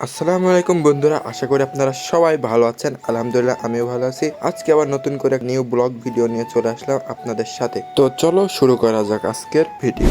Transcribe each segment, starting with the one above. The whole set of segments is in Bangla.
আসসালামু আলাইকুম বন্ধুরা, আশা করি আপনারা সবাই ভালো আছেন। আলহামদুলিল্লাহ আমিও ভালো আছি। আজকে আবার নতুন করে এক নিউ ব্লগ ভিডিও নিয়ে চলে আসলাম আপনাদের সাথে। তো চলো শুরু করা যাক আজকের ভিডিও।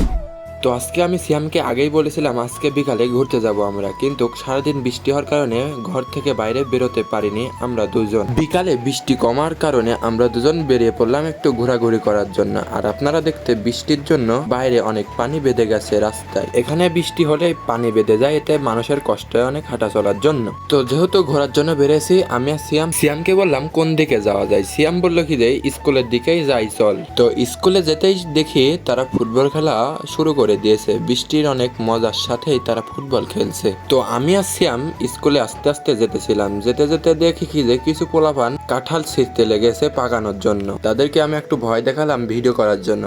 তো আজকে আমি সিয়ামকে আগেই বলেছিলাম আজকে বিকালে ঘুরতে যাব আমরা, কিন্তু সারাদিন বৃষ্টি হওয়ার কারণে ঘর থেকে বাইরে বেরোতে পারিনি আমরা দুজন। বিকালে বৃষ্টি কমার কারণে আমরা দুজন বেরিয়ে পড়লাম একটু ঘোরাঘুরি করার জন্য। আর আপনারা দেখতে বৃষ্টির জন্য বাইরে অনেক পানি বেঁধে গেছে রাস্তায়। এখানে বৃষ্টি হলে পানি বেঁধে যায়, এতে মানুষের কষ্ট হয় অনেক হাঁটা চলার জন্য। তো যেহেতু ঘোরার জন্য বেরিয়েছি আমি আর সিয়ামকে বললাম কোন দিকে যাওয়া যায়। সিয়াম বললো কি যে স্কুলের দিকেই যাই চল। তো স্কুলে যেতেই দেখি তারা ফুটবল খেলা শুরু করে দিয়েছে। বৃষ্টির অনেক মজার সাথেই তারা ফুটবল খেলছে। তো আমি আর সিয়াম স্কুলে আস্তে আস্তে যেতেছিলাম, যেতে যেতে দেখি কি যে কিছু পোলাপান কাঁঠাল ছিঁড়তে লেগেছে পাকানোর জন্য। তাদেরকে আমি একটু ভয় দেখালাম ভিডিও করার জন্য,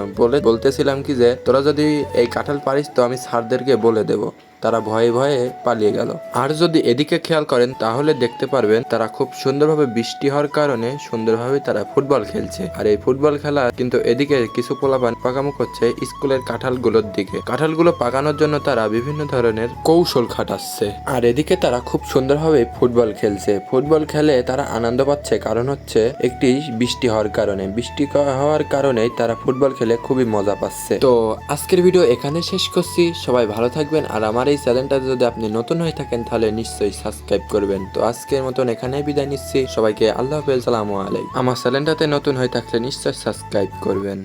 বলতেছিলাম কি যে তোরা যদি এই কাঁঠাল পারিস তো আমি স্যারদেরকে বলে দেব। তারা ভয়ে ভয়ে পালিয়ে গেল। আর যদি এদিকে খেয়াল করেন তাহলে দেখতে পারবেন তারা খুব সুন্দরভাবে বৃষ্টি হওয়ার কারণে সুন্দরভাবে তারা ফুটবল খেলছে। আর এই ফুটবল খেলা কিন্তু এদিকে কিছু পোলাপান পাকামো করছে স্কুলের কাঁঠালগুলোর দিকে। কাঁঠালগুলো পাকানোর জন্য তারা বিভিন্ন ধরনের কৌশল খাটাচ্ছে। আর এদিকে তারা খুব সুন্দরভাবে ফুটবল খেলছে। ফুটবল খেলে তারা আনন্দ পাচ্ছে, কারণ হচ্ছে একটি বৃষ্টি হওয়ার কারণে। বৃষ্টি হওয়ার কারণে তারা ফুটবল খেলে খুবই মজা পাচ্ছে। তো আজকের ভিডিও এখানে শেষ করছি। সবাই ভালো থাকবেন। আর আমার এই চ্যানেলটা যদি আপনি নতুন হয়ে থাকেন তাহলে নিশ্চয়ই সাবস্ক্রাইব করবেন। তো আজকের মতন এখানেই বিদায় নিচ্ছি। সবাইকে আল্লাহ হাফেজ, আসসালামু আলাইকুম। আমার চ্যানেলটাতে নতুন হয়ে থাকলে নিশ্চয়ই সাবস্ক্রাইব করবেন।